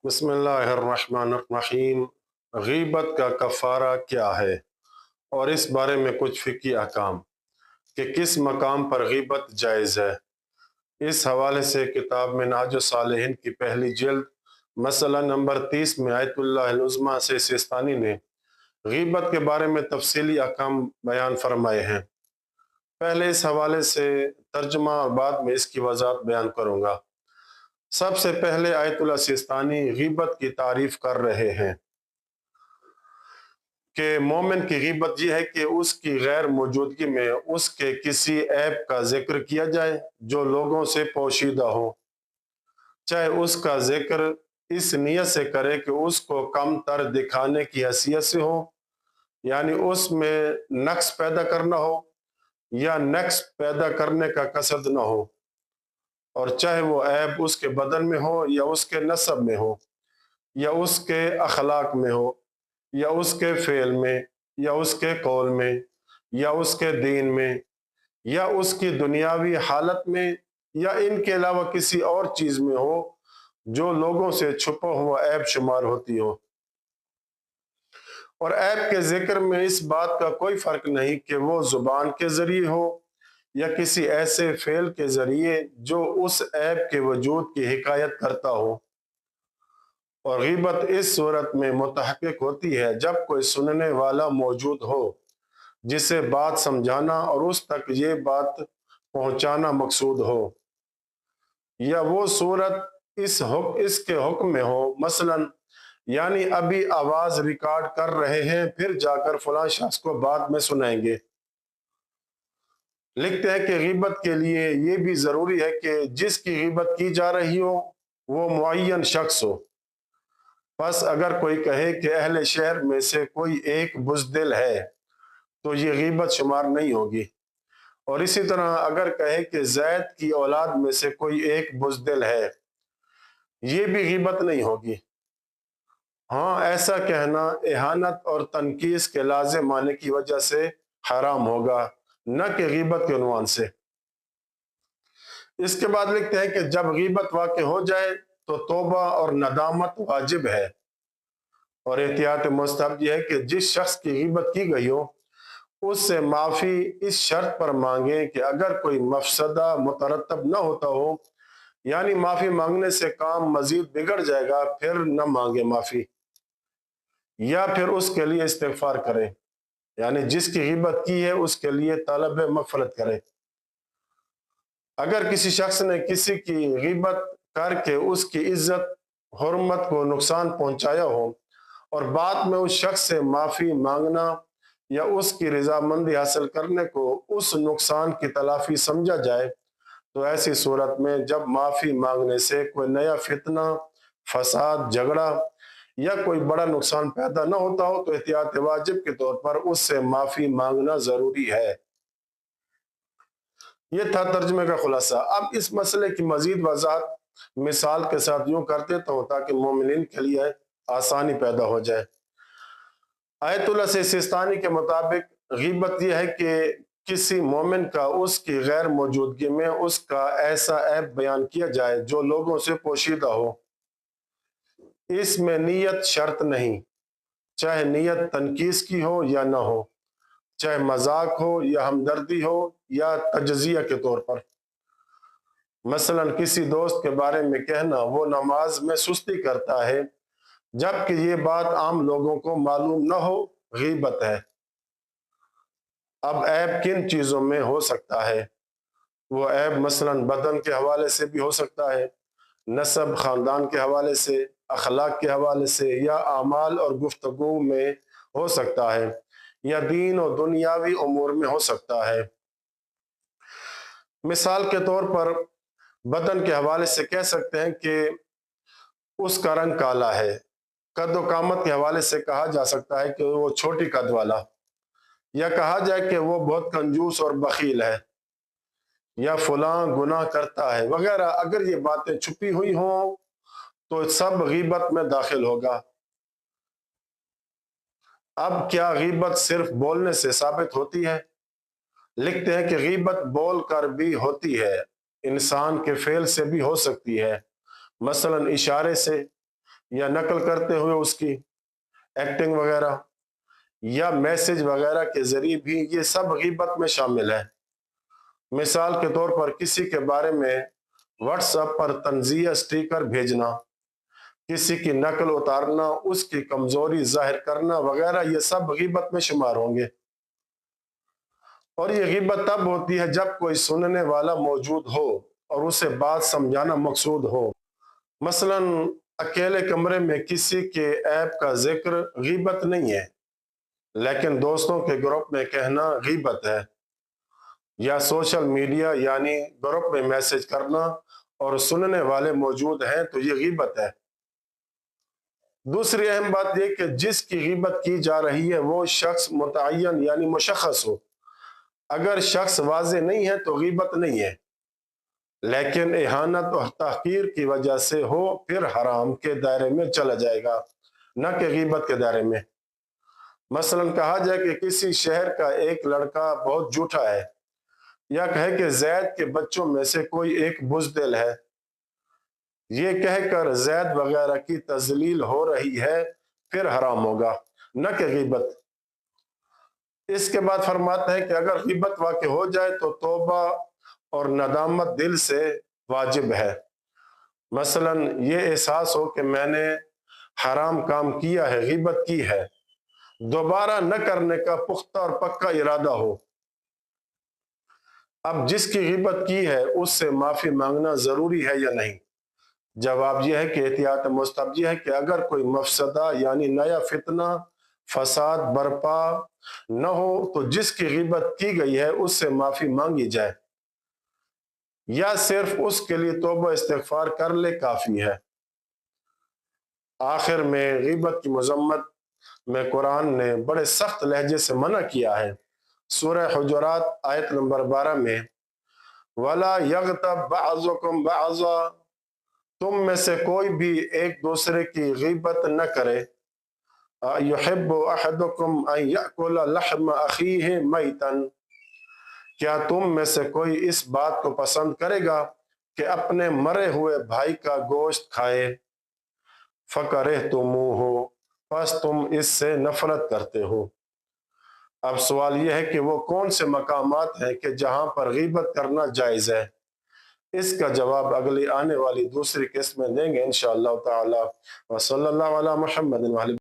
बिस्मिल्लाहिर्रहमानिर्रहीम। गीबत का कफ़ारा क्या है और इस बारे में कुछ फ़िक़ही अहकाम कि किस मकाम पर गीबत जायज़ है। इस हवाले से किताब मिन्हाजुस सालिहीन की पहली जिल्द मसला नंबर 30 में आयतुल्लाह अल उज़्मा से सिस्तानी ने गीबत के बारे में तफसीली अहकाम बयान फरमाए हैं। पहले इस हवाले से तर्जुमा और बाद में इसकी वज़ाहत बयान करूँगा। सबसे पहले आयतुल्लाह सिस्तानी गीबत की तारीफ कर रहे हैं कि मोमिन की गीबत यह है कि उसकी गैर मौजूदगी में उसके किसी ऐब का जिक्र किया जाए जो लोगों से पोशीदा हो, चाहे उसका जिक्र इस नीयत से करे कि उसको कम तर दिखाने की हैसियत से हो, यानी उसमें नक्स पैदा करना हो या नक्स पैदा करने का कसद न हो, और चाहे वो ऐब उसके बदन में हो या उसके नसब में हो या उसके अखलाक में हो या उसके फ़ेल में या उसके कौल में या उसके दीन में या उसकी दुनियावी हालत में या इनके अलावा किसी और चीज़ में हो जो लोगों से छुपा हुआ ऐब शुमार होती हो। और ऐब के ज़िक्र में इस बात का कोई फ़र्क नहीं कि वो ज़ुबान के ज़रिए हो या किसी ऐसे फ़ेल के ज़रिए जो उस ऐब के वजूद की हिकायत करता हो। और गीबत इस सूरत में मुतहक़्क़िक़ होती है जब कोई सुनने वाला मौजूद हो जिसे बात समझाना और उस तक ये बात पहुंचाना मकसूद हो, या वो सूरत इसके हुक्म में हो, मसलन यानी अभी आवाज़ रिकॉर्ड कर रहे हैं फिर जाकर फलां शख्स को बाद में सुनाएंगे। लिखते हैं कि गीबत के लिए ये भी ज़रूरी है कि जिसकी गीबत की जा रही हो वो मुअय्यन शख्स हो। बस अगर कोई कहे कि अहले शहर में से कोई एक बुज़दिल है तो ये गीबत शुमार नहीं होगी, और इसी तरह अगर कहे कि ज़ैद की औलाद में से कोई एक बुज़दिल है, ये भी गीबत नहीं होगी। हाँ, ऐसा कहना एहानत और तनकीस के लाज़िम आने की वजह से हराम होगा, न कि गीबत के उन्वान से। इसके बाद लिखते हैं कि जब गीबत वाक़ हो जाए तो तौबा और नदामत वाजिब है, और एहतियात मुस्तहब यह है कि जिस शख्स की गीबत की गई हो उससे माफ़ी इस शर्त पर मांगे कि अगर कोई मफसदा मुतरतब न होता हो, यानी माफ़ी मांगने से काम मजीद बिगड़ जाएगा, फिर न मांगे माफ़ी, या फिर उसके लिए इस्तिग़फ़ार करें, यानी जिसकी गीबत की है उसके लिए तलब मग़फ़िरत करें। अगर किसी शख्स ने किसी की गीबत करके उसकी इज्जत हुर्मत को नुकसान पहुंचाया हो और बाद में उस शख्स से माफ़ी मांगना या उसकी रजामंदी हासिल करने को उस नुकसान की तलाफी समझा जाए, तो ऐसी सूरत में जब माफ़ी मांगने से कोई नया फितना, फसाद, झगड़ा या कोई बड़ा नुकसान पैदा न होता हो तो एहतियात वाजिब के तौर पर उससे माफ़ी मांगना ज़रूरी है। ये था तर्जुमे का खुलासा। अब इस मसले की मजीद वजाहत मिसाल के साथ यूँ कर देता हूँ ताकि मोमिनीन के लिए आसानी पैदा हो जाए। आयतुल्लाह सिस्तानी के मुताबिक गीबत यह है कि किसी मोमिन का उसकी गैर मौजूदगी में उसका ऐसा ऐब बयान किया जाए जो लोगों से पोशीदा हो। इसमें नीयत शर्त नहीं, चाहे नीयत तनकीस की हो या न हो, चाहे मजाक हो या हमदर्दी हो या तजजिया के तौर पर। मसलन किसी दोस्त के बारे में कहना वो नमाज में सुस्ती करता है, जबकि ये बात आम लोगों को मालूम न हो, गीबत है। अब ऐब किन चीज़ों में हो सकता है? वो ऐब मसलन बदन के हवाले से भी हो सकता है, नसब ख़ानदान के हवाले से, अखलाक के हवाले से, या आमाल और गुफ्तगू में हो सकता है, या दीन और दुनियावी उमूर में हो सकता है। मिसाल के तौर पर बदन के हवाले से कह सकते हैं कि उसका रंग काला है। कद व कामत के हवाले से कहा जा सकता है कि वो छोटी कद वाला, या कहा जाए कि वो बहुत कंजूस और बखील है, या फलां गुनाह करता है वगैरह। अगर ये बातें छुपी हुई हों तो सब गीबत में दाखिल होगा। अब क्या गीबत सिर्फ बोलने से साबित होती है? लिखते हैं कि गीबत बोल कर भी होती है, इंसान के फेल से भी हो सकती है, मसलन इशारे से, یا نقل کرتے ہوئے اس کی ایکٹنگ وغیرہ یا میسج وغیرہ کے ذریعے بھی یہ سب غیبت میں شامل ہے۔ مثال کے طور پر کسی کے بارے میں واٹس ایپ پر طنزیہ سٹیکر بھیجنا، کسی کی نقل اتارنا، اس کی کمزوری ظاہر کرنا وغیرہ، یہ سب غیبت میں شمار ہوں گے۔ اور یہ غیبت تب ہوتی ہے جب کوئی سننے والا موجود ہو اور اسے بات سمجھانا مقصود ہو۔ مثلا اکیلے کمرے میں کسی کے عیب کا ذکر غیبت نہیں ہے، لیکن دوستوں کے گروپ میں کہنا غیبت ہے، یا سوشل میڈیا یعنی گروپ میں میسج کرنا اور سننے والے موجود ہیں تو یہ غیبت ہے۔ دوسری اہم بات یہ کہ جس کی غیبت کی جا رہی ہے وہ شخص متعین یعنی مشخص ہو۔ اگر شخص واضح نہیں ہے تو غیبت نہیں ہے، لیکن اہانت اور تحقیر کی وجہ سے ہو پھر حرام کے دائرے میں چلا جائے گا، نہ کہ غیبت کے دائرے میں۔ مثلا کہا جائے کہ کسی شہر کا ایک لڑکا بہت جھوٹا ہے، یا کہے کہ زید کے بچوں میں سے کوئی ایک بزدل ہے، یہ کہہ کر زید وغیرہ کی تذلیل ہو رہی ہے، پھر حرام ہوگا، نہ کہ غیبت۔ اس کے بعد فرماتا ہے کہ اگر غیبت واقع ہو جائے تو توبہ اور ندامت دل سے واجب ہے۔ مثلا یہ احساس ہو کہ میں نے حرام کام کیا ہے، غیبت کی ہے، دوبارہ نہ کرنے کا پختہ اور پکا ارادہ ہو۔ اب جس کی غیبت کی ہے اس سے معافی مانگنا ضروری ہے یا نہیں؟ جواب یہ ہے کہ احتیاط مستبجی ہے کہ اگر کوئی مفسدہ یعنی نیا فتنہ فساد برپا نہ ہو تو جس کی غیبت کی گئی ہے اس سے معافی مانگی جائے، یا صرف اس کے لیے توبہ استغفار کر لے کافی ہے۔ آخر میں غیبت کی مذمت میں قرآن نے بڑے سخت لہجے سے منع کیا ہے۔ سورہ حجرات آیت نمبر 12 میں وَلَا يَغْتَبْ بَعْضُكُمْ بَعْضًا، تم میں سے کوئی بھی ایک دوسرے کی غیبت نہ کرے۔ يُحِبُّ أَحَدُكُمْ أَن يَأْكُلَ لَحْمَ أَخِيهِ مَيْتًا، کیا تم میں سے کوئی اس بات کو پسند کرے گا کہ اپنے مرے ہوئے بھائی کا گوشت کھائے؟ فَكَرِهْتُمُوهُ، پس تم اس سے نفرت کرتے ہو۔ اب سوال یہ ہے کہ وہ کون سے مقامات ہیں کہ جہاں پر غیبت کرنا جائز ہے؟ اس کا جواب اگلی آنے والی دوسری قسط میں دیں گے انشاءاللہ تعالی۔ وصلی اللہ علی محمد وعلی